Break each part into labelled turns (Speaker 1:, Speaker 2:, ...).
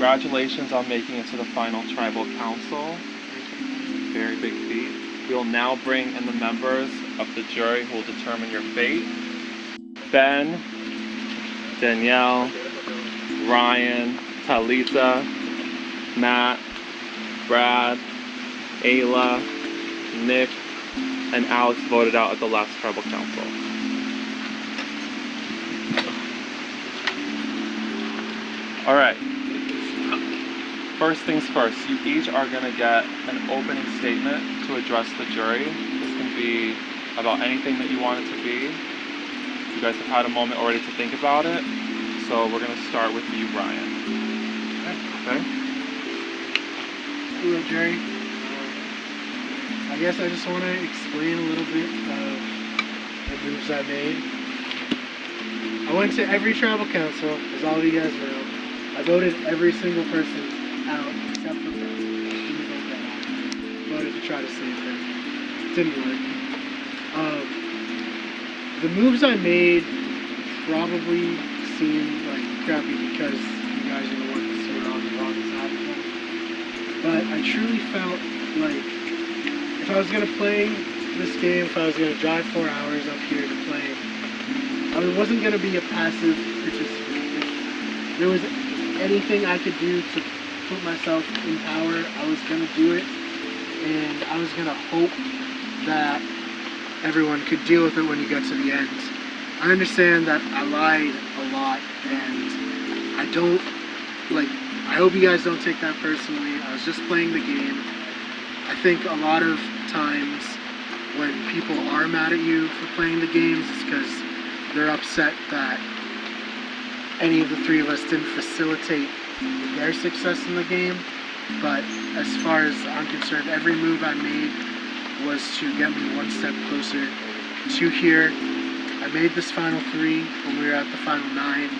Speaker 1: Congratulations on making it to the final tribal council. Very big feat. We will now bring in the members of the jury who will determine your fate. Ben, Danielle, Ryan, Talita, Matt, Brad, Ayla, Nick, and Alex voted out at the last tribal council. Alright, first things first, you each are going to get an opening statement to address the jury. This can be about anything that you want it to be. You guys have had a moment already to think about it, so we're going to start with you, Ryan. Okay?
Speaker 2: Hello, jury. I guess I just want to explain a little bit of the moves I made. I went to every tribal council, as all of you guys know. I voted every single person out except for them. Didn't vote them out. Voted to try to save them. Didn't work. The moves I made probably seem like crappy because you guys are the ones who are on the wrong side of them. But I truly felt like if I was going to play this game, if I was going to drive 4 hours up here to play, I wasn't going to be a passive participant. If there was anything I could do to put myself in power, I was going to do it, and I was going to hope that everyone could deal with it when you get to the end. I understand that I lied a lot, and I hope you guys don't take that personally. I was just playing the game. I think a lot of times when people are mad at you for playing the games, it's because they're upset that any of the three of us didn't facilitate their success in the game. But as far as I'm concerned, every move I made was to get me one step closer to here. I made this final 3 when we were at the final 9.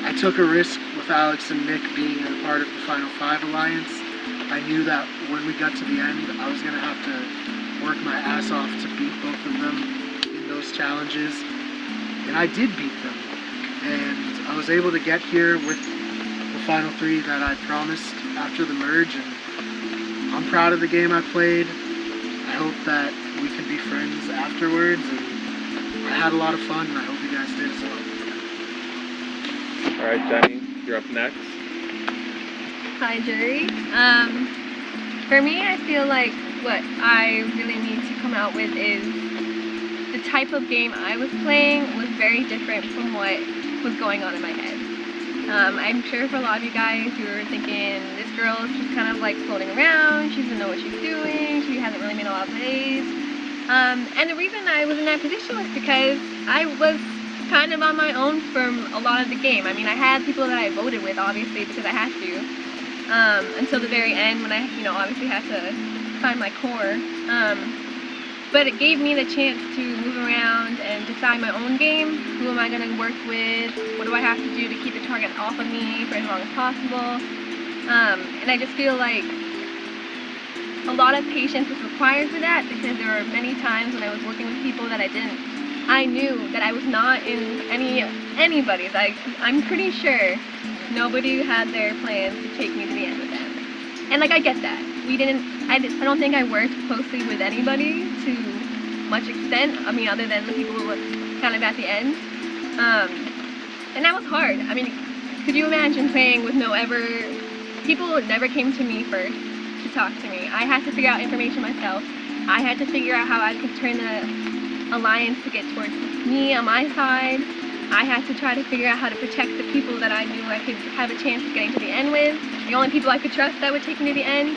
Speaker 2: I took a risk with Alex and Nick being a part of the final 5 alliance. I knew that when we got to the end, I was going to have to work my ass off to beat both of them in those challenges. And I did beat them. And I was able to get here with the final 3 that I promised after the merge. And I'm proud of the game I played. I hope that we can be friends afterwards. And I had a lot of fun, and I hope you guys did as well.
Speaker 1: Alright, Jenny, you're up next.
Speaker 3: Hi, jury. For me, I feel like what I really need to come out with is the type of game I was playing was very different from what was going on in my head. I'm sure for a lot of you guys, you were thinking, this girl is just kind of like floating around, she doesn't know what she's doing, she hasn't really made a lot of plays. And the reason I was in that position was because I was kind of on my own for a lot of the game. I mean, I had people that I voted with, obviously, because I had to, until the very end when I, obviously had to find my core. But it gave me the chance to move around and decide my own game. Who am I going to work with? What do I have to do to keep the target off of me for as long as possible? And I just feel like a lot of patience was required for that, because there were many times when I was working with people that I knew that I was not in anybody's. I'm pretty sure nobody had their plans to take me to the end with them. And like, I get that. I don't think I worked closely with anybody to much extent, I mean, other than the people who were kind of at the end. And that was hard. I mean, could you imagine playing with people never came to me first to talk to me. I had to figure out information myself. I had to figure out how I could turn the alliance to get towards me on my side. I had to try to figure out how to protect the people that I knew I could have a chance of getting to the end with. The only people I could trust that would take me to the end.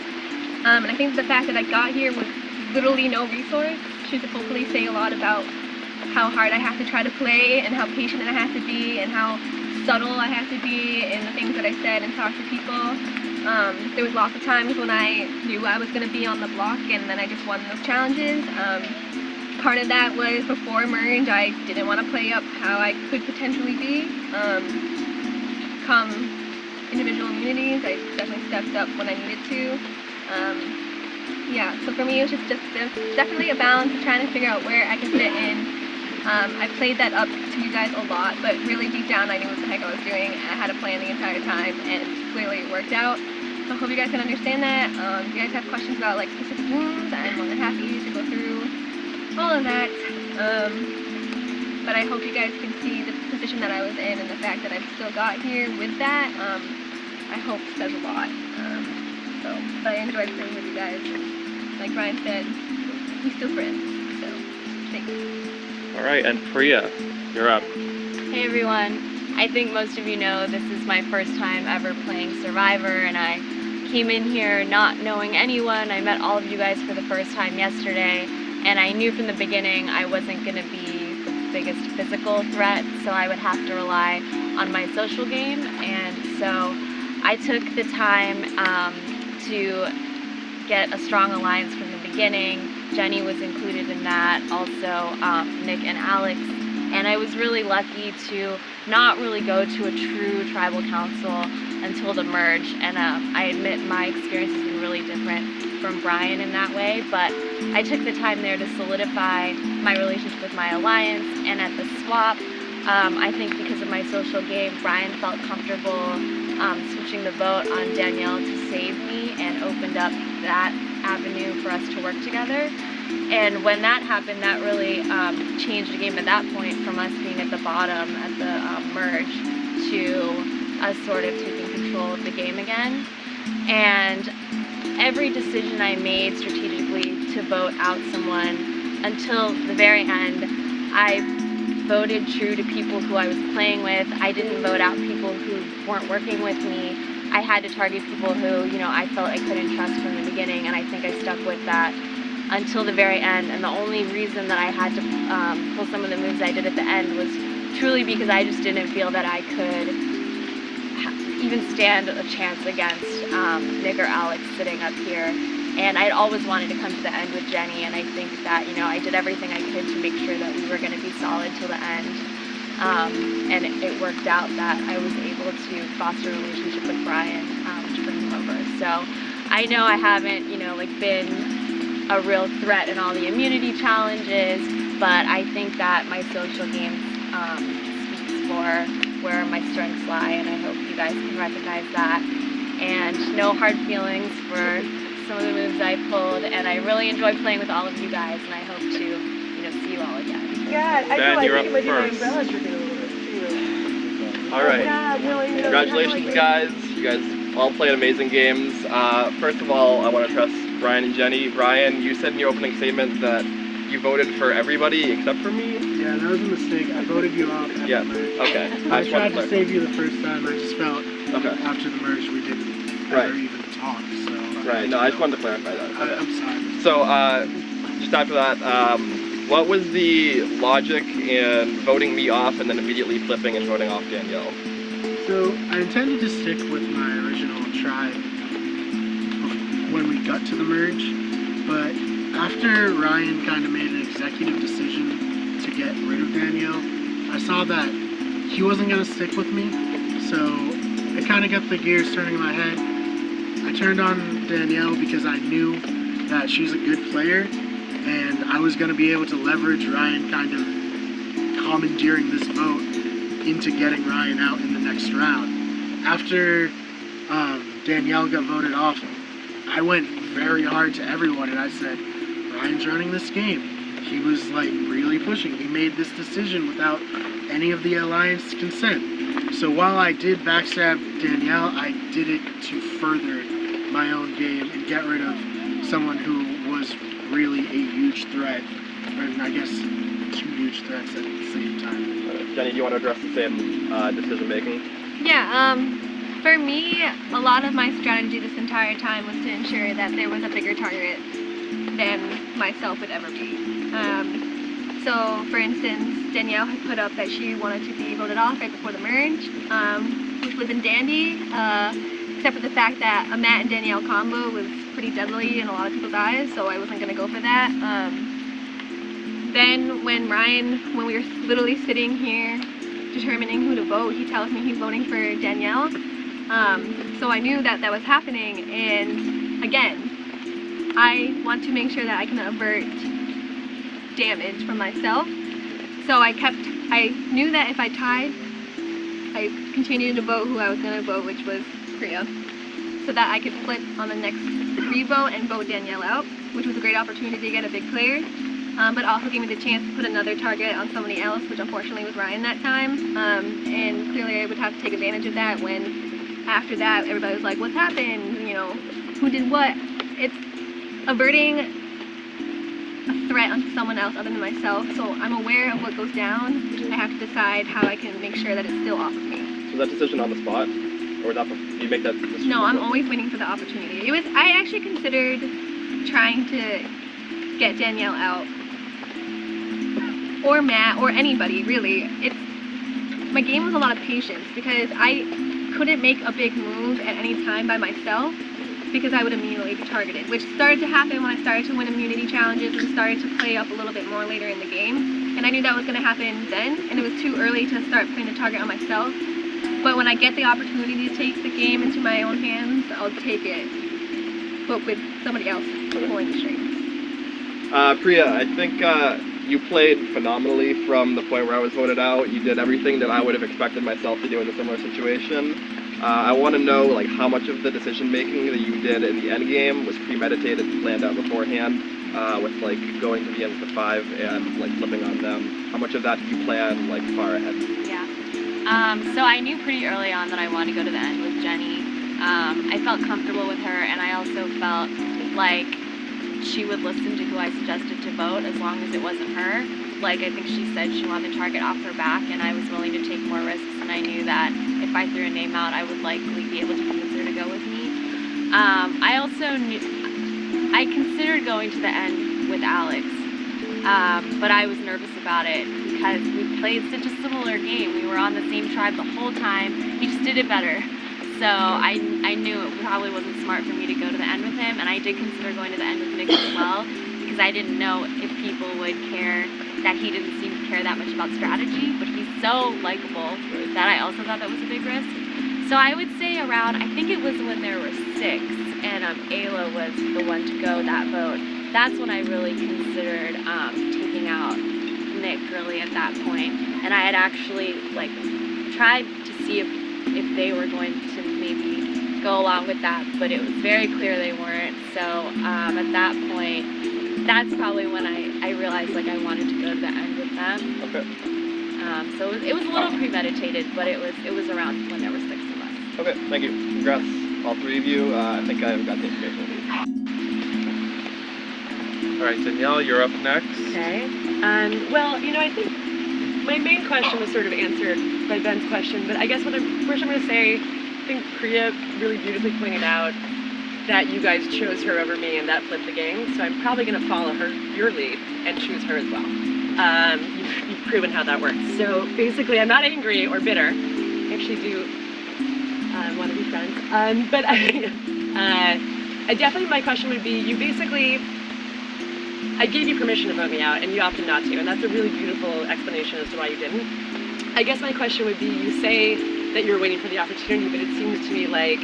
Speaker 3: And I think the fact that I got here with literally no resource should hopefully say a lot about how hard I have to try to play, and how patient I have to be, and how subtle I have to be in the things that I said and talked to people. There was lots of times when I knew I was going to be on the block and then I just won those challenges. Part of that was before merge, I didn't want to play up how I could potentially be. Come individual immunities, I definitely stepped up when I needed to. Yeah, so for me it was just definitely a balance of trying to figure out where I could fit in I played that up to you guys a lot, but really deep down I knew what the heck I was doing, and I had a plan the entire time, and clearly it worked out. So I hope you guys can understand that. If you guys have questions about like specific moves, I'm more than happy to go through all of that. But I hope you guys can see the position that I was in, and the fact that I've still got here with that, I hope says a lot. But I enjoyed playing with you guys. Like Ryan said, we still friends. So, thanks.
Speaker 1: All right, and Priya, you're up.
Speaker 4: Hey everyone. I think most of you know this is my first time ever playing Survivor, and I came in here not knowing anyone. I met all of you guys for the first time yesterday, and I knew from the beginning I wasn't going to be the biggest physical threat, so I would have to rely on my social game. And so I took the time to get a strong alliance from the beginning. Jenny was included in that, also Nick and Alex, and I was really lucky to not really go to a true tribal council until the merge, and I admit my experience has been really different from Brian in that way, but I took the time there to solidify my relationship with my alliance. And at the swap, I think because of my social game, Brian felt comfortable switching the vote on Danielle to save me, and opened up that avenue for us to work together. And when that happened, that really changed the game at that point, from us being at the bottom at the merge to us sort of taking control of the game again. And every decision I made strategically to vote out someone, until the very end, I voted true to people who I was playing with. I didn't vote out people who weren't working with me. I had to target people who, you know, I felt I couldn't trust from the beginning, and I think I stuck with that until the very end. And the only reason that I had to pull some of the moves I did at the end was truly because I just didn't feel that I could even stand a chance against Nick or Alex sitting up here. And I'd always wanted to come to the end with Jenny, and I think that, you know, I did everything I could to make sure that we were going to be solid till the end. And it worked out that I was able to foster a relationship with Brian to bring him over. So I know I haven't, you know, like been a real threat in all the immunity challenges, but I think that my social game speaks for where my strengths lie, and I hope you guys can recognize that. And no hard feelings for some of the moves I pulled, and I really enjoyed playing with all of you guys, and I hope to, you know, see you all again.
Speaker 5: God, I
Speaker 1: Ben,
Speaker 5: feel
Speaker 1: you're
Speaker 5: like
Speaker 1: up
Speaker 5: with your
Speaker 1: first.
Speaker 5: umbrella drinking a little bit too.
Speaker 1: All right.
Speaker 5: God, really, really,
Speaker 1: Congratulations,
Speaker 5: really.
Speaker 1: guys. You guys all played amazing games. First of all, I want to trust Brian and Jenny. Brian, you said in your opening statement that you voted for everybody except for me.
Speaker 2: Yeah, that was a mistake. I voted you off at
Speaker 1: Yeah.
Speaker 2: the merge.
Speaker 1: Okay.
Speaker 2: I
Speaker 1: just wanted
Speaker 2: tried
Speaker 1: to
Speaker 2: to save you the first time. I just felt
Speaker 1: Okay.
Speaker 2: after the merge we didn't
Speaker 1: Right.
Speaker 2: ever even talk. So
Speaker 1: Right. No, I just wanted to clarify that.
Speaker 2: I'm sorry.
Speaker 1: So, just after that, what was the logic in voting me off and then immediately flipping and voting off Danielle?
Speaker 2: So I intended to stick with my original tribe when we got to the merge, but after Ryan kind of made an executive decision to get rid of Danielle, I saw that he wasn't going to stick with me, so it kind of got the gears turning in my head. I turned on Danielle because I knew that she's a good player, and I was going to be able to leverage Ryan kind of commandeering this vote into getting Ryan out in the next round. After Danielle got voted off, I went very hard to everyone, and I said, Ryan's running this game. He was like really pushing. He made this decision without any of the alliance consent. So while I did backstab Danielle, I did it to further my own game and get rid of someone who was really a huge threat, and I guess two huge threats at the same time.
Speaker 1: Jenny, do you want to address the same decision making?
Speaker 3: Yeah, for me, a lot of my strategy this entire time was to ensure that there was a bigger target than myself would ever be. So, for instance, Danielle had put up that she wanted to be voted off right before the merge, which was in dandy, except for the fact that a Matt and Danielle combo was pretty deadly in a lot of people's eyes, so I wasn't going to go for that. Then when we were literally sitting here determining who to vote, he tells me he's voting for Danielle. So I knew that that was happening, and again, I want to make sure that I can avert damage from myself. So I knew that if I tied, I continued to vote who I was going to vote, which was Priya, so that I could flip on the next re-vote and vote Danielle out, which was a great opportunity to get a big clear, but also gave me the chance to put another target on somebody else, which unfortunately was Ryan that time, and clearly I would have to take advantage of that when after that everybody was like, what's happened, you know, who did what? It's averting a threat onto someone else other than myself, so I'm aware of what goes down. I have to decide how I can make sure that it's still off of me.
Speaker 1: So was that decision on the spot? Or was that, do you make that decision?
Speaker 3: No, I'm always waiting for the opportunity. I actually considered trying to get Danielle out. Or Matt, or anybody, really. My game was a lot of patience because I couldn't make a big move at any time by myself because I would immediately be targeted, which started to happen when I started to win immunity challenges and started to play up a little bit more later in the game. And I knew that was going to happen then, and it was too early to start putting the target on myself. But when I get the opportunity to take the game into my own hands, I'll take it, but with somebody else pulling the strings.
Speaker 6: Priya, I think you played phenomenally from the point where I was voted out. You did everything that I would have expected myself to do in a similar situation. I want to know, like, how much of the decision making that you did in the end game was premeditated, planned out beforehand, with like going to the end of the 5 and like flipping on them. How much of that did you plan like far ahead?
Speaker 4: Yeah. So I knew pretty early on that I wanted to go to the end with Jenny. I felt comfortable with her, and I also felt like she would listen to who I suggested to vote as long as it wasn't her. Like, I think she said she wanted the target off her back, and I was willing to take more risks, and I knew that if I threw a name out, I would likely be able to convince her to go with me. I also I considered going to the end with Alex, but I was nervous about it because we played such a similar game. We were on the same tribe the whole time. He just did it better. So I knew it probably wasn't smart for me to go to the end with him, and I did consider going to the end with Nick as well, because I didn't know if people would care that he didn't seem to care that much about strategy, but he's so likable that I also thought that was a big risk. So I would say around, I think it was when there were 6, and Ayla was the one to go that vote. That's when I really considered taking out Nick really at that point, and I had actually like tried to see if they were going to maybe go along with that, but it was very clear they weren't. So at that point, that's probably when I realized like I wanted to go to the end with them.
Speaker 6: Okay.
Speaker 4: So it was a little premeditated, but it was around when there were 6 of us.
Speaker 6: Okay, thank you. Congrats, all 3 of you. I think I've got the information.
Speaker 1: All right, Danielle, you're up next.
Speaker 5: Okay. Well, you know, I think my main question was sort of answered by Ben's question, but I guess first I'm going to say, I think Priya really beautifully pointed out that you guys chose her over me and that flipped the game, so I'm probably going to follow your lead and choose her as well. You've proven how that works. So basically, I'm not angry or bitter. I actually do want to be friends. But I definitely, my question would be, I gave you permission to vote me out, and you opted not to, and that's a really beautiful explanation as to why you didn't. I guess my question would be, you say that you're waiting for the opportunity, but it seems to me like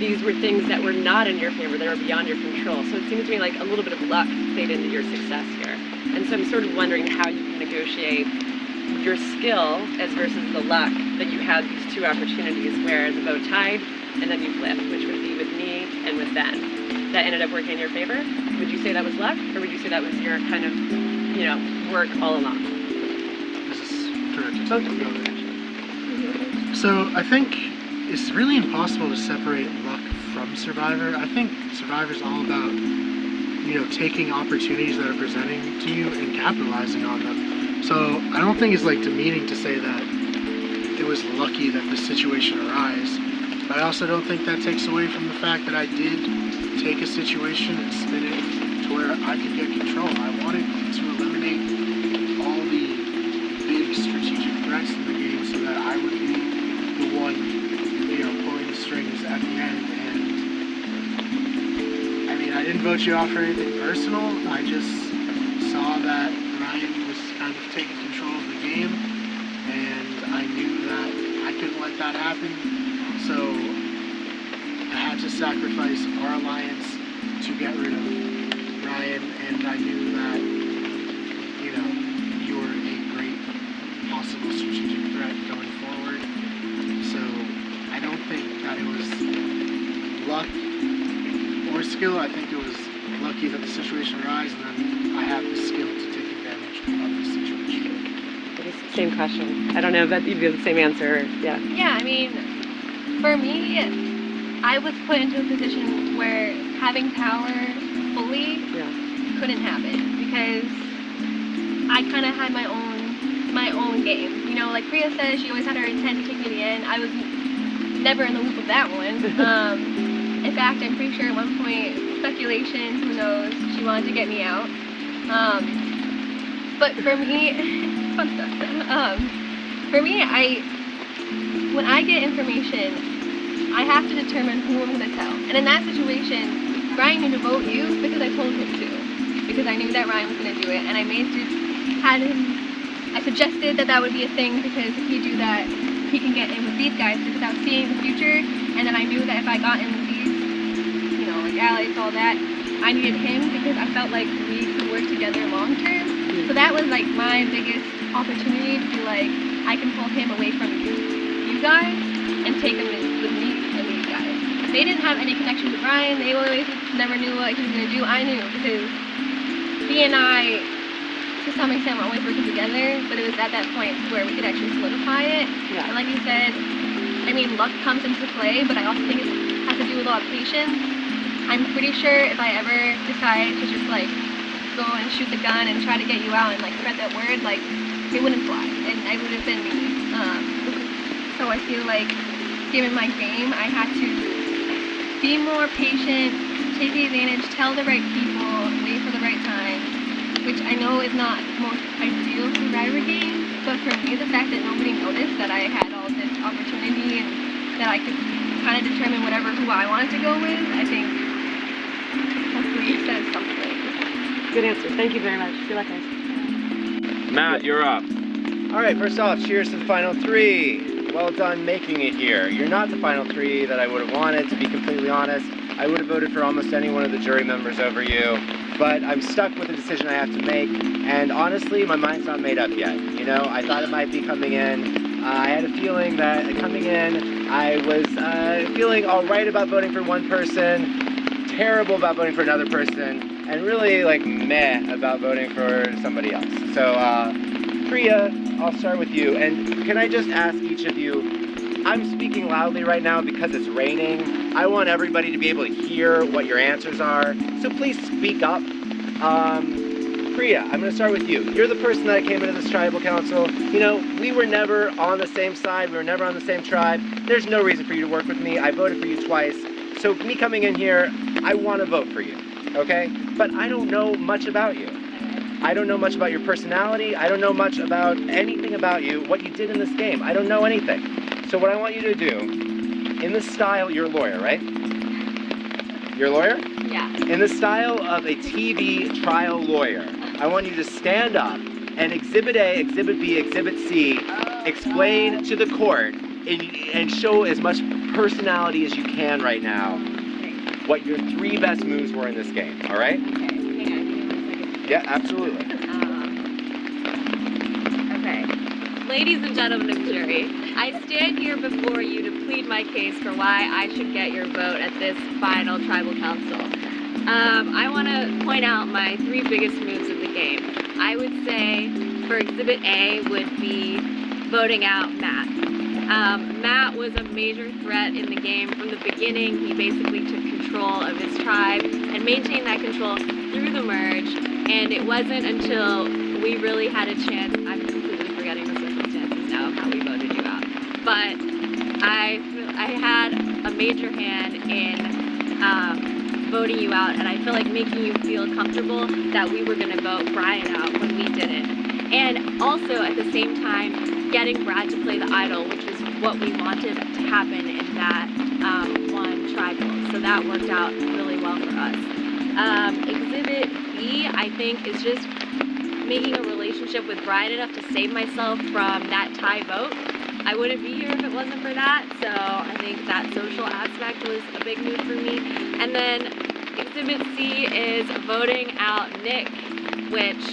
Speaker 5: these were things that were not in your favor, that were beyond your control. So it seems to me like a little bit of luck played into your success here. And so I'm sort of wondering how you can negotiate your skill as versus the luck that you had these 2 opportunities where the vote tied and then you flipped, which would be with me and with Ben. That ended up working in your favor. Would you say that was luck, or would you say that was your kind of, you know, work all along?
Speaker 2: This is directed to the other actually. So I think it's really impossible to separate luck from Survivor. I think Survivor's all about, you know, taking opportunities that are presenting to you and capitalizing on them. So I don't think it's like demeaning to say that it was lucky that this situation arose, but I also don't think that takes away from the fact that I did take a situation and spin it to where I could get control. I wanted to eliminate all the big strategic threats in the game so that I would be the one, you know, pulling the strings at the end. And I mean, I didn't vote you off for anything personal. I just saw that Ryan was kind of taking control of the game, and I knew that I couldn't let that happen. So I had to sacrifice our alliance to get rid of Ryan, and I knew that, you know, you were a great skill. I think it was lucky that the situation arose, and then I have the skill to take advantage of the situation.
Speaker 5: Same question. I don't know, but you'd be the same answer. Yeah.
Speaker 3: Yeah, I mean, for me, I was put into a position where having power fully couldn't happen because I kind of had my own game. You know, like Priya said, she always had her intent to take me to the end. I was never in the loop of that one. In fact, I'm pretty sure at one point, speculation, who knows, she wanted to get me out. But for me, fun stuff. For me, when I get information, I have to determine who I'm going to tell. And in that situation, Ryan knew to vote you because I told him to. Because I knew that Ryan was going to do it. And I suggested that would be a thing because if you do that, he can get in with these guys because I was seeing the future. And then I knew that if I got in with these, you know, like allies, all that, I needed him because I felt like we could work together long term. So that was like my biggest opportunity to be like, I can pull him away from you guys and take him with me and these guys. They didn't have any connection with Ryan. They always never knew what he was going to do. I knew because he and I, to some extent, were always working together, but it was at that point where we could actually solidify it.
Speaker 5: Yeah.
Speaker 3: And like you said, I mean, luck comes into play, but I also think it has to do with a lot of patience. I'm pretty sure if I ever decide to just like go and shoot the gun and try to get you out and like spread that word, like it wouldn't fly, and I would have been me. So I feel like, given my game, I had to be more patient, take the advantage, tell the right people, wait for the right time, which I know is not the most ideal Survivor game, but for me, the fact that nobody noticed that I had all this opportunity and that I could kind of determine who I wanted to go with, I think hopefully says something.
Speaker 5: Good answer. Thank you very much. Good luck, guys.
Speaker 1: Matt, you're up.
Speaker 7: All right, first off, cheers to the final three. Well done making it here. You're not the final three that I would have wanted, to be completely honest. I would have voted for almost any one of the jury members over you, but I'm stuck with a decision I have to make, and honestly, my mind's not made up yet. You know, I thought it might be coming in. I had a feeling that coming in, I was feeling all right about voting for one person, terrible about voting for another person, and really like meh about voting for somebody else. So, Priya, I'll start with you, and can I just ask each of you, I'm speaking loudly right now because it's raining. I want everybody to be able to hear what your answers are, so please speak up. Priya, I'm going to start with you. You're the person that came into this tribal council. You know, we were never on the same side. We were never on the same tribe. There's no reason for you to work with me. I voted for you twice. So me coming in here, I want to vote for you, okay? But I don't know much about you. I don't know much about your personality. I don't know much about anything about you, what you did in this game. I don't know anything. So what I want you to do, in the style, you're a lawyer, right? You're a lawyer?
Speaker 4: Yeah.
Speaker 7: In the style of a TV trial lawyer, I want you to stand up and Exhibit A, Exhibit B, Exhibit C, explain to the court and show as much personality as you can right now what your three best moves were in this game, all right?
Speaker 4: Okay, hang on, give me 1 second.
Speaker 7: Yeah, absolutely.
Speaker 4: Okay. Ladies and gentlemen of the jury, I stand here before you to plead my case for why I should get your vote at this final tribal council. I want to point out my three biggest moves of the game. I would say for Exhibit A would be voting out Matt. Matt was a major threat in the game from the beginning. He basically took control of his tribe and maintained that control through the merge, and it wasn't until we really had a chance, I'm completely forgetting the circumstances now of how we voted you out, but I had a major hand in voting you out, and I feel like making you feel comfortable that we were going to vote Brian out when we didn't. And also at the same time, getting Brad to play the idol, which is what we wanted to happen in that one tribal. So that worked out really well for us. Exhibit B, I think, is just making a relationship with Brian enough to save myself from that tie vote. I wouldn't be here if it wasn't for that, so I think that social aspect was a big move for me. And then Exhibit C is voting out Nick, which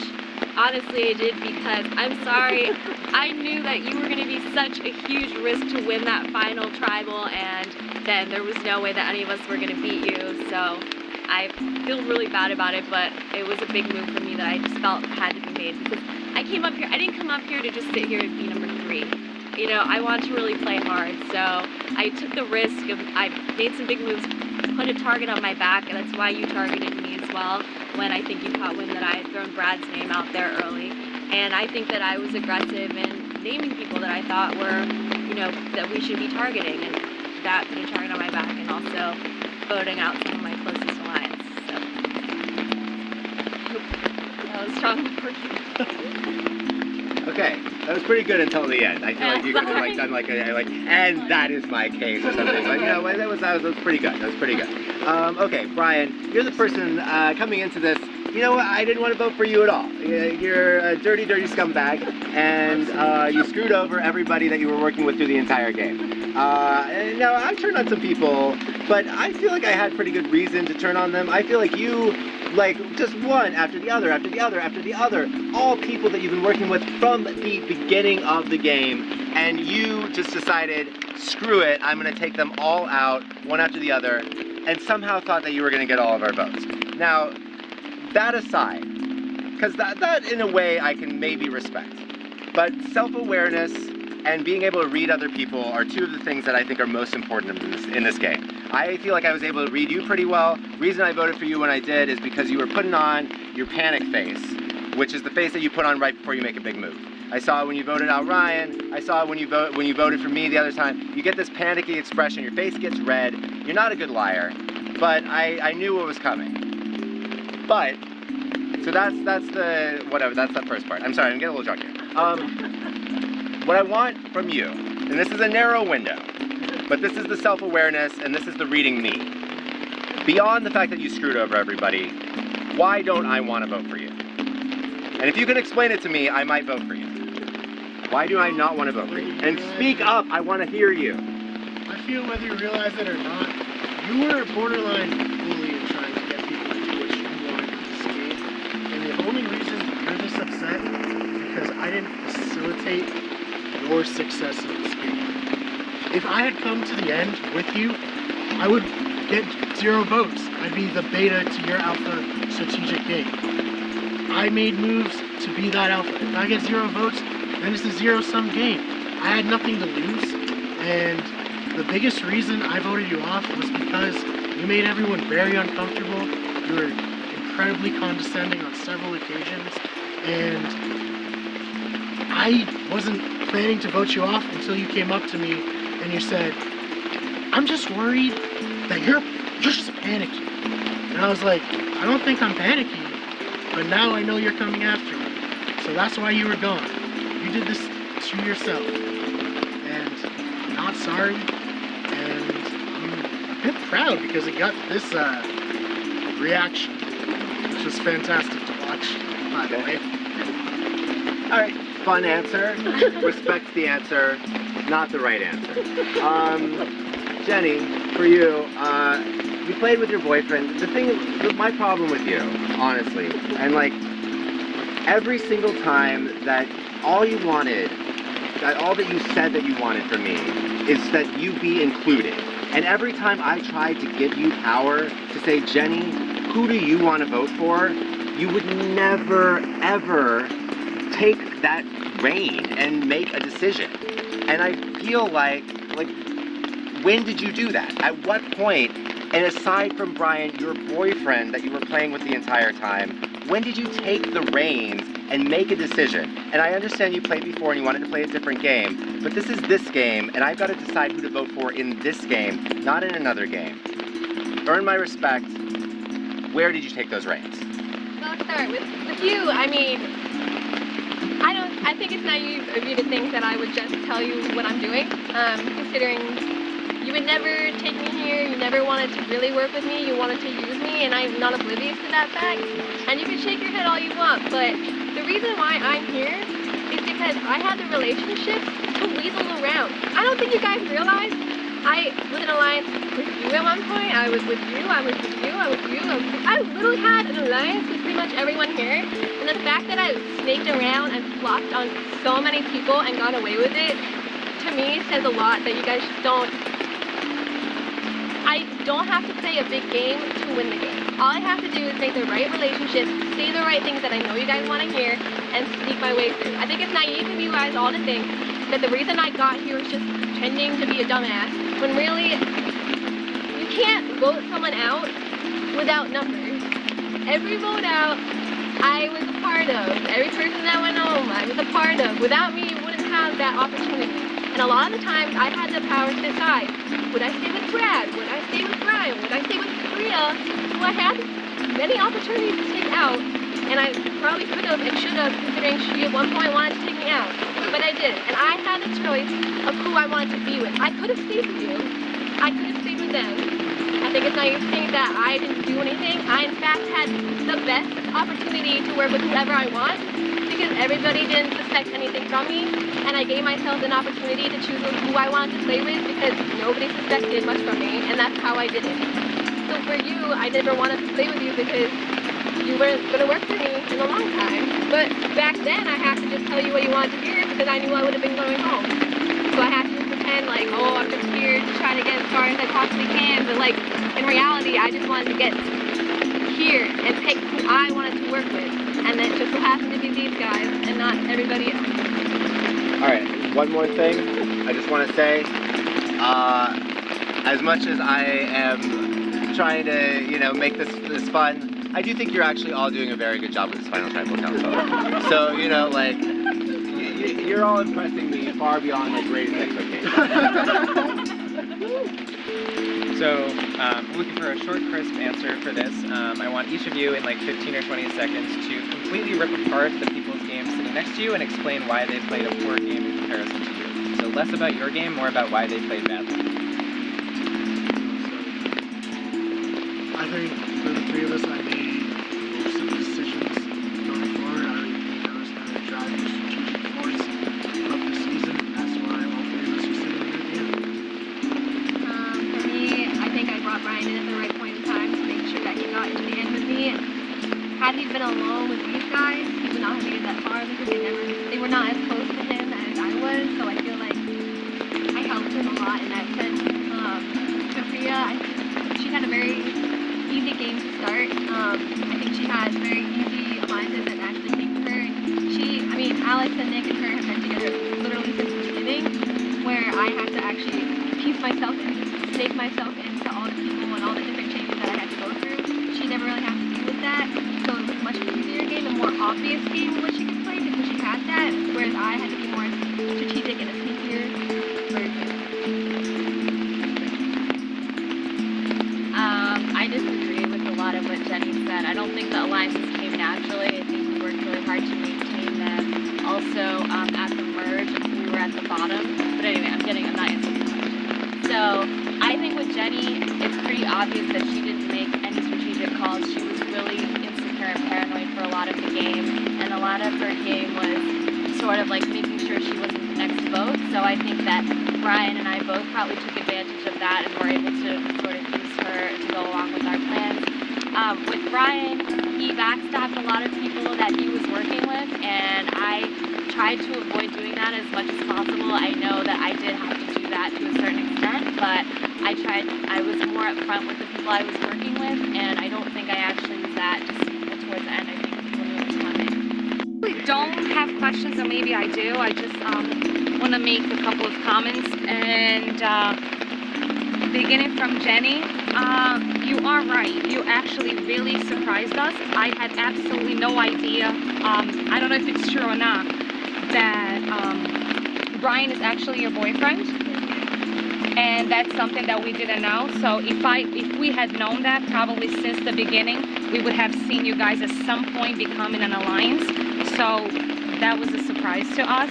Speaker 4: honestly I did because, I'm sorry, I knew that you were going to be such a huge risk to win that final tribal, and then there was no way that any of us were going to beat you, so I feel really bad about it, but it was a big move for me that I just felt had to be made, because I came up here, I didn't come up here to just sit here and be number 3. You know, I want to really play hard, so I took the risk of, I made some big moves, put a target on my back, and that's why you targeted me as well, when I think you caught wind that I had thrown Brad's name out there early. And I think that I was aggressive in naming people that I thought were, you know, that we should be targeting, and that put a target on my back, and also voting out some of my closest alliance. So that was strong for you.
Speaker 7: Okay, that was pretty good until the end. I feel like you could have like done like and that is my case or something. But you know, that was pretty good. That was pretty good. Okay, Brian, you're the person coming into this. You know what? I didn't want to vote for you at all. You're a dirty, dirty scumbag, and you screwed over everybody that you were working with through the entire game. Now, I turned on some people, but I feel like I had pretty good reason to turn on them. I feel like you, like, just one after the other, after the other, after the other, all people that you've been working with from the beginning of the game, and you just decided, screw it, I'm going to take them all out, one after the other, and somehow thought that you were going to get all of our votes. Now, that aside, because that in a way I can maybe respect, but self-awareness and being able to read other people are two of the things that I think are most important in this game. I feel like I was able to read you pretty well. Reason I voted for you when I did is because you were putting on your panic face, which is the face that you put on right before you make a big move. I saw it when you voted out Ryan. I saw it when you voted for me the other time. You get this panicky expression. Your face gets red. You're not a good liar, but I knew what was coming. But so that's the whatever. That's that first part. I'm sorry. I'm getting a little drunk here. What I want from you, and this is a narrow window, but this is the self-awareness and this is the reading me. Beyond the fact that you screwed over everybody, why don't I want to vote for you? And if you can explain it to me, I might vote for you. Why do I not want to vote for you? And speak up, I want to hear you.
Speaker 2: I feel whether you realize it or not, you were borderline bully in trying to get people to do what you wanted in this game. And the only reason you're this upset is because I didn't facilitate your success in this game. If I had come to the end with you, I would get 0 votes. I'd be the beta to your alpha strategic game. I made moves to be that alpha. If I get 0 votes, then it's a zero-sum game. I had nothing to lose, and the biggest reason I voted you off was because you made everyone very uncomfortable. You were incredibly condescending on several occasions, and I wasn't planning to vote you off until you came up to me and you said, I'm just worried that you're just panicking. And I was like, I don't think I'm panicking, but now I know you're coming after me. So that's why you were gone. You did this to yourself. And I'm not sorry. And I'm a bit proud because it got this reaction, which was fantastic to watch, by the way.
Speaker 7: All right, fun answer. Respect the answer. Not the right answer. Jenny, for you, you played with your boyfriend. My problem with you, honestly, and like every single time that all you wanted, all that you said that you wanted from me is that you be included. And every time I tried to give you power to say, Jenny, who do you want to vote for? You would never, ever take that reign and make a decision. And I feel like, when did you do that? At what point? And aside from Brian, your boyfriend that you were playing with the entire time, when did you take the reins and make a decision? And I understand you played before and you wanted to play a different game, but this is this game, and I've got to decide who to vote for in this game, not in another game. Earn my respect. Where did you take those reins?
Speaker 3: So I'll start with you. I mean, I think it's naive of you to think that I would just tell you what I'm doing, considering you would never take me here, you never wanted to really work with me, you wanted to use me, and I'm not oblivious to that fact. And you can shake your head all you want, but the reason why I'm here is because I had the relationships to weasel around. I don't think you guys realize I was in an alliance with you at one point. I was with you, I was with you, I was with you. I literally had an alliance with pretty much everyone here. And the fact that I snaked around and flopped on so many people and got away with it, to me says a lot that you guys don't. I don't have to play a big game to win the game. All I have to do is make the right relationships, say the right things that I know you guys want to hear, and sneak my way through. I think it's naive of you guys all to think that the reason I got here was just pretending to be a dumbass, when really, you can't vote someone out without numbers. Every vote out, I was a part of. Every person that went home, I was a part of. Without me, you wouldn't have that opportunity. And a lot of the times, I had the power to decide, would I stay with Brad? Would I stay with Brian? Would I stay with Priya? Who I had many opportunities to take out, and I probably could have and should have, considering she at one point wanted to take me out. But I didn't, and I had a choice of who I wanted to be with. I could have stayed with you. I could have stayed with them. I think it's naive to think that I didn't do anything. I, in fact, had the best opportunity to work with whoever I want, because everybody didn't suspect anything from me, and I gave myself an opportunity to choose who I wanted to play with because nobody suspected much from me, and that's how I did it. So for you, I never wanted to play with you because you weren't going to work for me in a long time. But back then, I had to just tell you what you wanted to hear because I knew I would have been going home. So I had to pretend like, oh, I'm just here to try to get as far as I possibly can. But like, in reality, I just wanted to get here and pick who I wanted to work with. And then it just so happened to be these guys and not everybody else.
Speaker 7: Alright, one more thing I just want to say. As much as I am trying to, you know, make this fun, I do think you're actually all doing a very good job with this final tribal council. So, you know, like, you're all impressing me far beyond my greatest expectations.
Speaker 8: So, I'm looking for a short, crisp answer for this. I want each of you in like 15 or 20 seconds to completely rip apart the people's game sitting next to you and explain why they played a poor game in comparison to you. So less about your game, more about why they played badly.
Speaker 2: I think for the three of us, I made most of the decisions going forward. I think I was the driving strategic force of the season, and that's why all three of us are sitting here at the end.
Speaker 3: For me, I think I brought Brian in at the right point in time to make sure that he got into the end with me. Had he been alone with these guys, he would not have made it that far because they were not as close to him as I was. So I feel like I helped him a lot in that sense. For Priya, she had a very easy game to start. I think she had very easy alliances that actually came to her. And Alex and Nick and her have been together literally since the beginning, where I had to actually piece myself in, stake myself into all the people and all the different changes that I had to go through. She never really had to deal with that, so it was a much easier game, a more obvious game in which she could play because she had that, whereas I had to be more strategic and a sneakier version.
Speaker 4: I disagree with a lot of what Jenny said. I don't think the alliances came naturally. I think we worked really hard to maintain them. Also, at the merge, we were at the bottom. But anyway, I'm not answering the question. So, I think with Jenny, it's pretty obvious that she didn't make any strategic calls. She was really insecure and paranoid for a lot of the game. And a lot of her game was sort of like making sure she wasn't the next vote. So I think that Brian and I both probably took advantage of that and were able to sort of use her to go along with our plans. With Brian, he backstopped a lot of people that he was working with, and I tried to avoid doing that as much as possible. I know that I did have to do that to a certain extent, but I was more upfront with the people I was working with, and I don't think I actually used that just towards the end. I think people knew it was coming.
Speaker 9: I don't have questions, or maybe I do. I just want to make a couple of comments, and beginning from Jenny, you are right. You actually really surprised us. I had absolutely no idea, I don't know if it's true or not, that Brian is actually your boyfriend. And that's something that we didn't know. So if we had known that probably since the beginning, we would have seen you guys at some point becoming an alliance. So that was a surprise to us.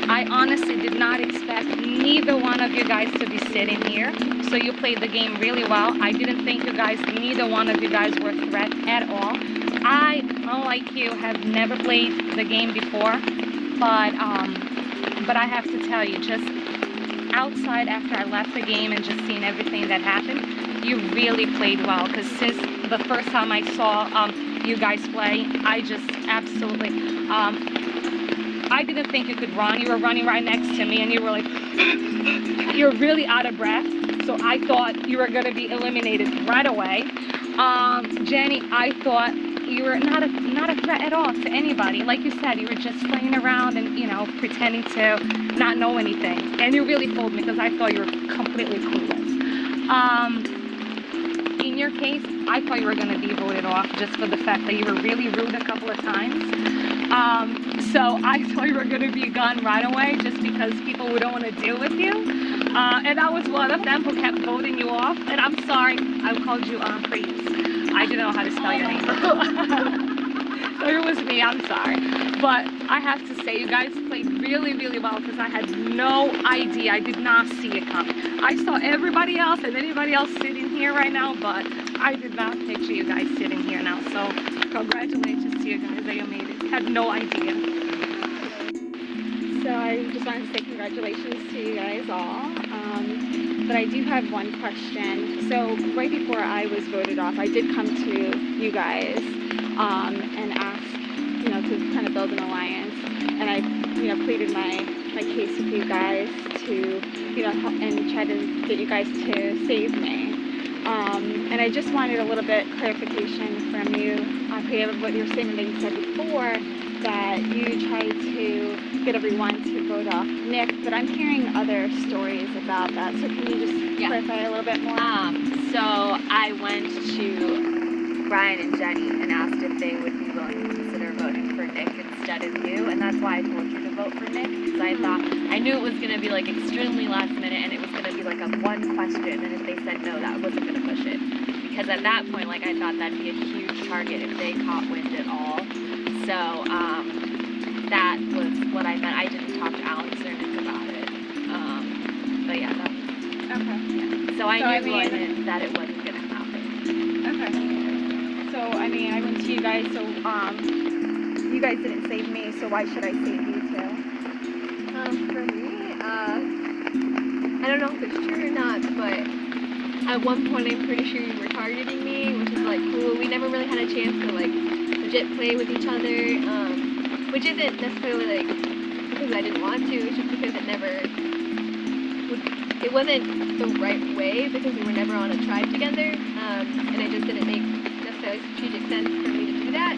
Speaker 9: I honestly did not expect neither one of you guys to be sitting here. So you played the game really well. I didn't think neither one of you guys were a threat at all. I, unlike you, have never played the game before, but I have to tell you, just outside after I left the game and just seeing everything that happened, you really played well. Because since the first time I saw you guys play, I just absolutely, I didn't think you could run. You were running right next to me and you were like, you're really out of breath. So I thought you were going to be eliminated right away. Jenny, I thought you were not a threat at all to anybody. Like you said, you were just playing around and, you know, pretending to not know anything. And you really fooled me because I thought you were completely clueless. In your case, I thought you were going to be voted off just for the fact that you were really rude a couple of times. So I thought you were going to be gone right away just because people would don't want to deal with you. And I was one of them who kept voting you off. And I'm sorry, I called you Freeze. I didn't know how to spell your name. So it was me, I'm sorry. But I have to say, you guys played really, really well because I had no idea. I did not see it coming. I saw everybody else and anybody else sitting here right now, but I did not picture you guys sitting here now. So congratulations to you guys that you made it. Had no idea.
Speaker 10: So I just wanted to say congratulations to you guys all. But I do have one question. So right before I was voted off, I did come to you guys and ask, you know, to kind of build an alliance. And I, you know, pleaded my case with you guys to, you know, help and try to get you guys to save me. And I just wanted a little bit clarification from you on what your statement that you said before, that you tried to get everyone to vote off Nick, but I'm hearing other stories about that. So can you just clarify a little bit more?
Speaker 4: So I went to Brian and Jenny and asked if they would be willing to consider voting for Nick instead of you, and that's why I told you to vote for Nick, because I thought, I knew it was going to be like extremely last minute and it was going to be like a one question, and if they said no, that wasn't going to push it. Because at that point, like, I thought that'd be a huge target if they caught wind at all. So, that was what I meant. I didn't talk to Alex or Nick about it. But yeah, that was...
Speaker 10: Okay.
Speaker 4: Yeah. So I knew that it wasn't going to happen.
Speaker 10: Okay. So, I mean, I went to you guys, so, you guys didn't save me, so why should I save you too?
Speaker 3: For me, I don't know if it's true or not, but at one point I'm pretty sure you were targeting me, which is like cool. We never really had a chance to like legit play with each other, which isn't necessarily like because I didn't want to, it's just because it wasn't the right way because we were never on a tribe together, and it just didn't make necessarily strategic sense for me to do that.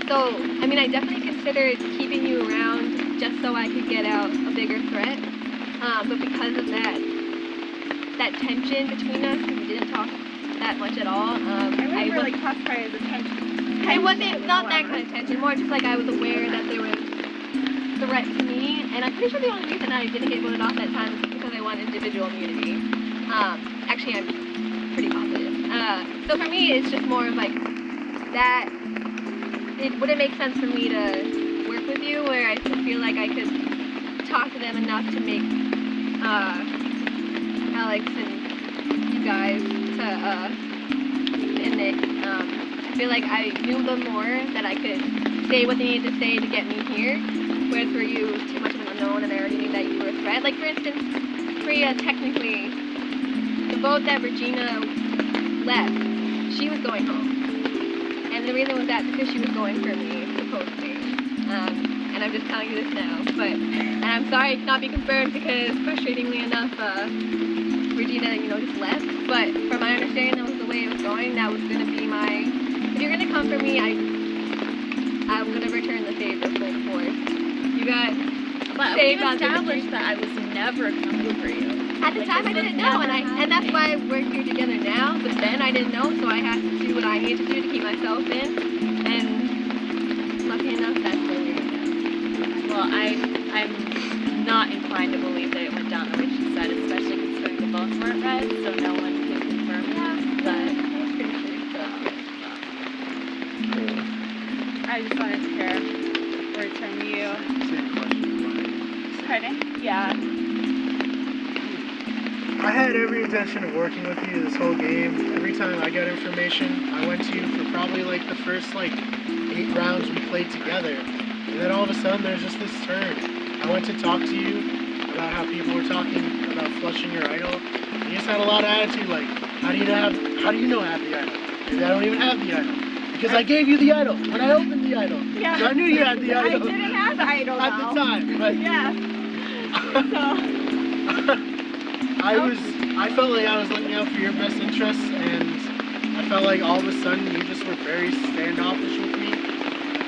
Speaker 3: So, I mean, I definitely considered keeping you around just so I could get out a bigger threat, but because of that tension between us, because we didn't talk that much at all,
Speaker 10: I wouldn't really classify it as a tension.
Speaker 3: It wasn't, not that kind of tension, more just like I was aware that there was a threat to me, and I'm pretty sure the only reason I didn't get voted off that time was because I wanted individual immunity. Actually, I'm pretty positive. So for me, it's just more of like that. It wouldn't make sense for me to work with you where I feel like I could talk to them enough to make Alex and you guys and Nick. I feel like I knew them more, that I could say what they needed to say to get me here, whereas for you, it was too much of an unknown and I already knew that you were a threat. Like for instance, Priya, technically, the vote that Regina left, she was going home. And the reason was that because she was going for me, supposedly. And I'm just telling you this now. And I'm sorry it cannot be confirmed because, frustratingly enough, Regina, just left. But from my understanding, that was the way it was going. That was going to be my... If you're going to come for me, I'm going to return the favor full force. You got...
Speaker 4: But we've established that I was never coming for you.
Speaker 3: At the time, I didn't know, and that's why we're here together now. But then I didn't know, so I had to do what I needed to do to keep myself in. And lucky enough, that's where we're now.
Speaker 4: Well, I'm not inclined to believe that it went down the way she said, especially considering the votes weren't read, so no one can confirm that. But
Speaker 10: I just wanted to hear words from you. Pardon? Yeah.
Speaker 2: I had every intention of working with you this whole game. Every time I got information, I went to you for probably like the first 8 rounds we played together. And then all of a sudden there's just this turn. I went to talk to you about how people were talking about flushing your idol. You just had a lot of attitude, like, how do you know I have the idol? Maybe I don't even have the idol. Because I gave you the idol when I opened the idol.
Speaker 10: Yeah.
Speaker 2: So I knew you had the idol.
Speaker 10: I didn't have the idol
Speaker 2: at the time. But
Speaker 10: yeah. So
Speaker 2: I felt like I was looking out for your best interests, and I felt like all of a sudden you just were very standoffish with me.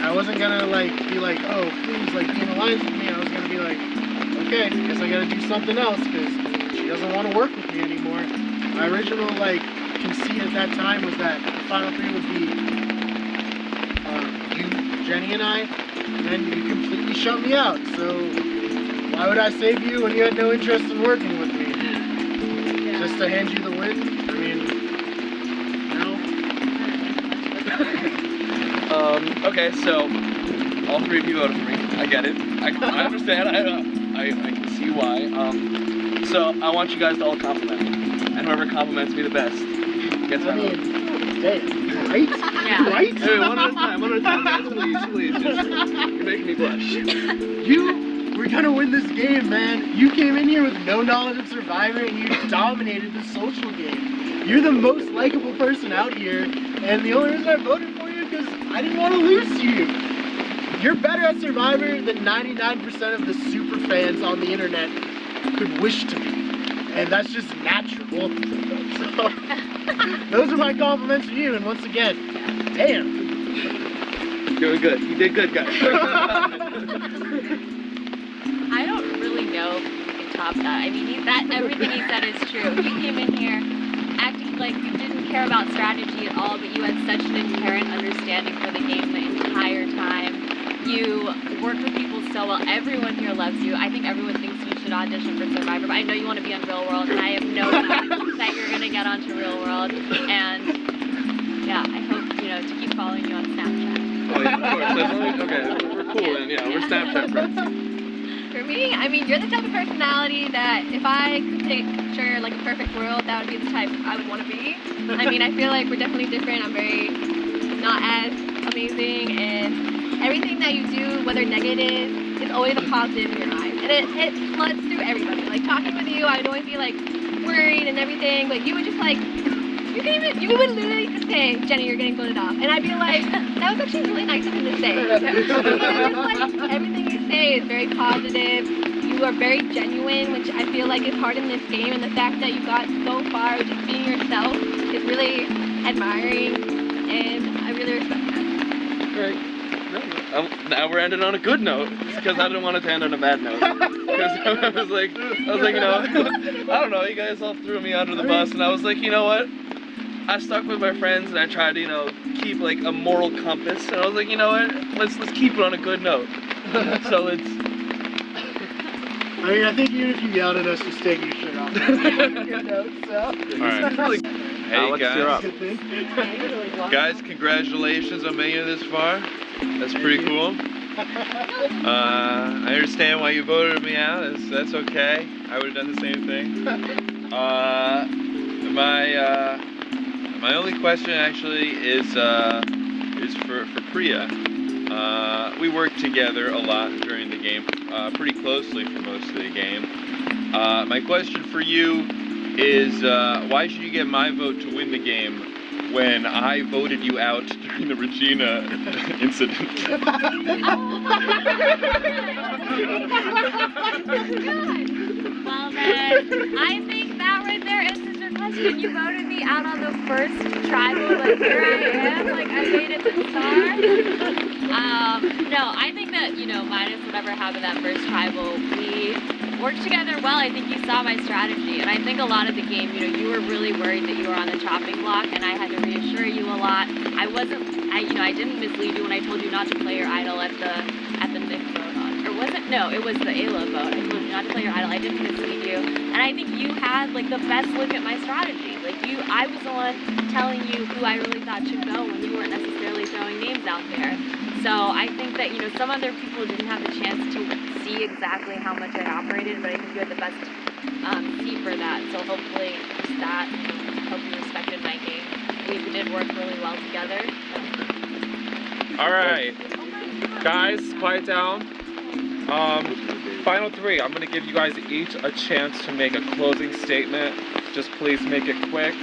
Speaker 2: I wasn't gonna like be like, oh, please, like be in alliance with me. I was gonna be like, okay, guess I gotta do something else because she doesn't want to work with me anymore. My original like conceit at that time was that the final three would be you, Jenny, and I, and then you completely shut me out. So why would I save you when you had no interest in working with me? Just to hand you the win? I mean, no.
Speaker 11: Okay, so all three of you voted for me. I get it. I understand. I can see why. So I want you guys to all compliment me, and whoever compliments me the best gets my vote.
Speaker 2: Damn, right?
Speaker 4: Yeah.
Speaker 2: Right?
Speaker 11: Hey, one at a time, guys, please. Just, you're making me blush.
Speaker 2: We're gonna win this game, man. You came in here with no knowledge of Survivor and you dominated the social game. You're the most likable person out here, and the only reason I voted for you is because I didn't want to lose to you. You're better at Survivor than 99% of the super fans on the internet could wish to be. And that's just natural. So, those are my compliments to you, and once again, damn.
Speaker 11: Doing good. You did good, guys.
Speaker 4: I don't really know if you can top that. I mean, everything he said is true. You came in here acting like you didn't care about strategy at all, but you had such an inherent understanding for the game the entire time. You work with people so well. Everyone here loves you. I think everyone thinks you should audition for Survivor, but I know you want to be on Real World, and I have no doubt that you're going to get onto Real World. And yeah, I hope, to keep following you on Snapchat.
Speaker 11: Oh, yeah, of course. Okay, we're cool then. Yeah, we're Snapchat friends.
Speaker 3: For me, I mean, you're the type of personality that if I could picture like a perfect world, that would be the type I would want to be. I mean, I feel like we're definitely different. I'm very not as amazing, and everything that you do, whether negative, is always a positive in your eyes. And it floods through everybody. Like talking with you, I'd always be like worried and everything, but you would just like, you would literally just say, Jenny, you're getting voted off. And I'd be like, that was actually really nice of him to say. Everything you say is very positive. You are very genuine, which I feel like is hard in this game. And the fact that you got so far with just being yourself is really admiring. And I really respect that.
Speaker 11: Great. Now we're ending on a good note, because I didn't want it to end on a bad note. Because I was like, I don't know, you guys all threw me under the bus, and I was like, you know what? I stuck with my friends, and I tried to, keep like a moral compass, and I was like, you know what? Let's keep it on a good note. So let's.
Speaker 2: I mean, I think even if you yelled at us, just taking your shirt off. Good note, so.
Speaker 11: All right. Hey guys, congratulations on making it this far. That's pretty cool. I understand why you voted me out. That's okay. I would have done the same thing. My only question actually is for Priya. We worked together a lot during the game, pretty closely for most of the game. My question for you is why should you get my vote to win the game when I voted you out during the Regina incident?
Speaker 4: Well then, I think that right there answers your question. You voted me out on the first tribal, like here I am, like I made it to the star. No, I think that, minus whatever happened that first tribal, we worked together well. I think you saw my strategy, and I think a lot of the game, you were really worried that you were on the chopping block, and I had to reassure you a lot. I didn't mislead you when I told you not to play your idol at the Nick vote on, or was it? No, it was the Ayla vote. I told you not to play your idol. I didn't mislead you, and I think you had like the best look at my strategy. Like I was the one telling you who I really thought should go when you weren't necessarily throwing names out there. So I think that, some other people didn't have the chance to see exactly how much I operated, but I think you had the best seat for that. So hopefully just that, hope you respected my game. We did work really well together.
Speaker 1: All right, guys, quiet down. Final three, I'm gonna give you guys each a chance to make a closing statement. Just please make it quick.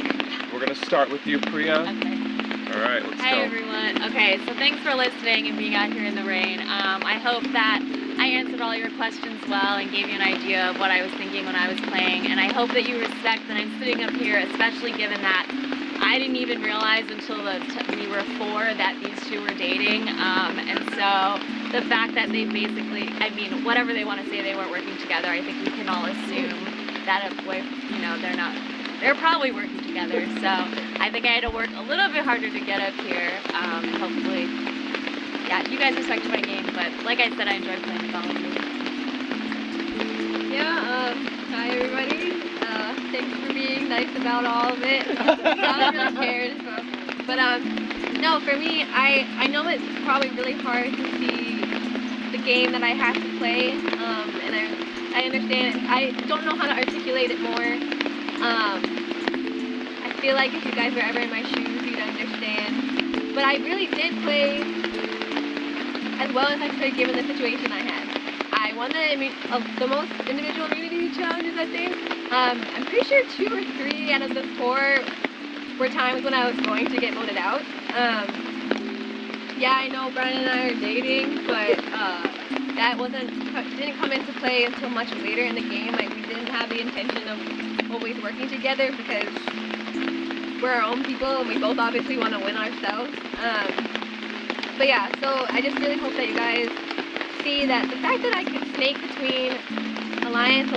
Speaker 1: We're gonna start with you, Priya.
Speaker 4: Okay.
Speaker 1: All right, let's go.
Speaker 4: Hi everyone. Okay, so thanks for listening and being out here in the rain. I hope that I answered all your questions well and gave you an idea of what I was thinking when I was playing, and I hope that you respect that I'm sitting up here, especially given that I didn't even realize until we were 4 that these two were dating, and so the fact that they basically, I mean, whatever they want to say, they weren't working together, I think we can all assume that they're probably working together, so I think I had to work a little bit harder to get up here, and hopefully, yeah, you guys respected my game, but like I said, I enjoyed playing with all of you.
Speaker 3: Yeah, hi everybody. Thanks for being nice about all of it. I don't really care, but no, for me, I know it's probably really hard to see the game that I have to play, and I understand it. I don't know how to articulate it more. I feel like if you guys were ever in my shoes, you'd understand. But I really did play as well as I could given the situation I had. I won the most individual immunity challenges, I think. I'm pretty sure 2 or 3 out of the 4 were times when I was going to get voted out. Yeah, I know Brian and I are dating, but that didn't come into play until much later in the game. Like, we didn't have the intention of always working together because we're our own people and we both obviously want to win ourselves. But yeah, so I just really hope that you guys see that the fact that I could snake between alliance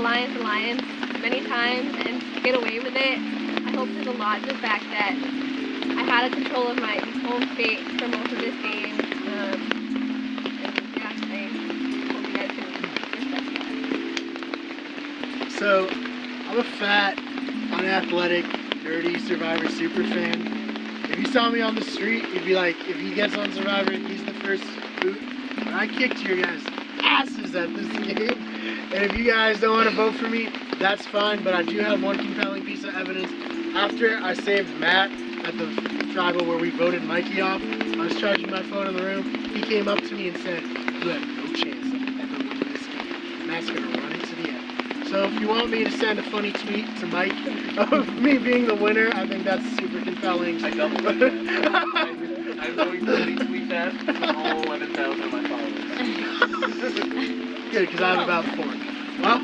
Speaker 3: many times and get away with it, I hope there's a lot to the fact that I had a control of my own fate for most of this game. And yeah, I hope you guys can respect that.
Speaker 2: So, I'm a fat, unathletic, nerdy Survivor super fan. If you saw me on the street, you'd be like, if he gets on Survivor, he's the first boot. But I kicked your guys' asses at this game. And if you guys don't want to vote for me, that's fine. But I do have one compelling piece of evidence. After I saved Matt at the tribal where we voted Mikey off, I was charging my phone in the room. He came up to me and said, you have no chance of ever winning this game. Matt's going to run it to the end. So if you want me to send a funny tweet to Mike of me being the winner, I think that's super compelling.
Speaker 1: I double that. I'm going to retweet that to all 11,000 of my followers.
Speaker 2: Good, because I have about 4. Well,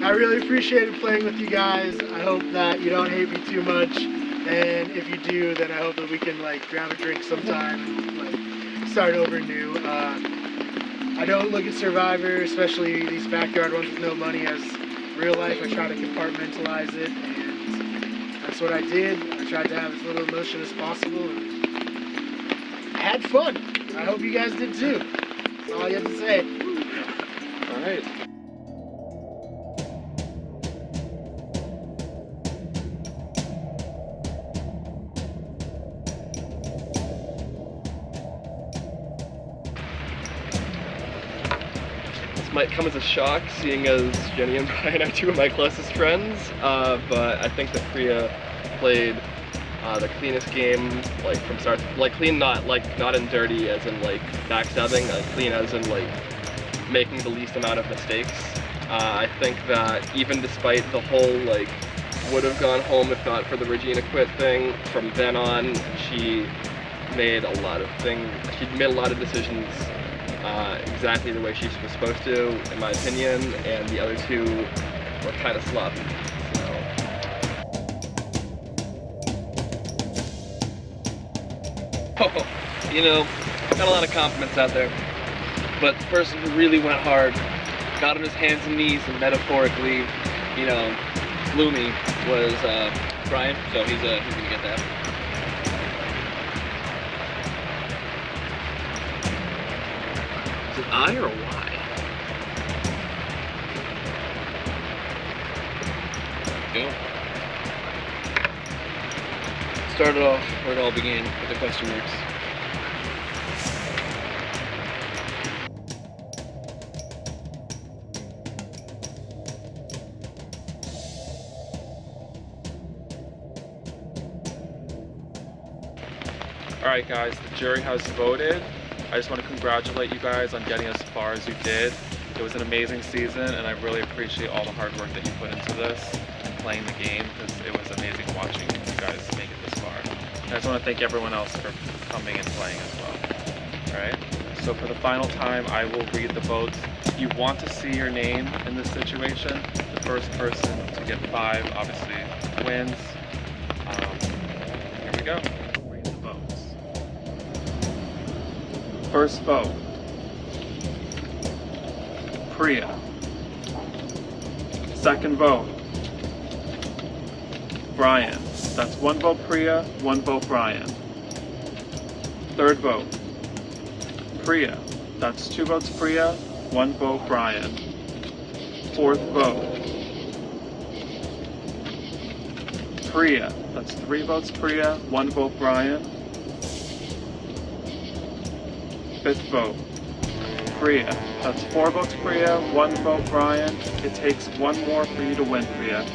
Speaker 2: I really appreciated playing with you guys. I hope that you don't hate me too much. And if you do, then I hope that we can like grab a drink sometime and like start over new. I don't look at Survivor, especially these backyard ones with no money, as real life. I try to compartmentalize it, and that's what I did. I tried to have as little emotion as possible, and I had fun. I hope you guys did too. That's all I have to say.
Speaker 1: All right.
Speaker 6: Might come as a shock, seeing as Jenny and Brian are 2 of my closest friends, but I think that Priya played the cleanest game, like from start, like clean, not in dirty as in like backstabbing, clean as in like making the least amount of mistakes. I think that even despite the whole like would have gone home if not for the Regina quit thing, from then on she made a lot of things. She made a lot of decisions exactly the way she was supposed to, in my opinion, and the other 2 were kind of sloppy.
Speaker 12: Oh, you know, got a lot of compliments out there, but the person who really went hard, got on his hands and knees and metaphorically, you know, blew me was Brian, so he's gonna get that. Is it I or Y? Go. Started off where it all began, with the question marks.
Speaker 1: Alright guys, the jury has voted. I just want to congratulate you guys on getting as far as you did. It was an amazing season and I really appreciate all the hard work that you put into this and playing the game, because it was amazing watching you guys make it this far. And I just want to thank everyone else for coming and playing as well. Alright, So for the final time, I will read the votes. If you want to see your name in this situation, the first person to get 5 obviously wins. Here we go. Read the votes. First vote, Priya. Second vote, Brian. That's 1 vote Priya, 1 vote Brian. Third vote, Priya. That's 2 votes Priya, 1 vote Brian. Fourth vote, Priya. That's 3 votes Priya, 1 vote Brian. Fifth vote, Priya. That's 4 votes Priya, 1 vote Brian. It takes 1 more for you to win, Priya.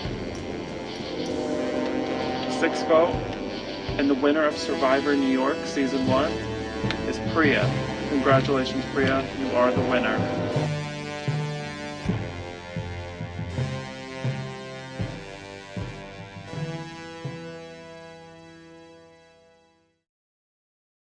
Speaker 1: Sixth vote, and the winner of Survivor New York Season 1 is Priya. Congratulations, Priya. You are the winner.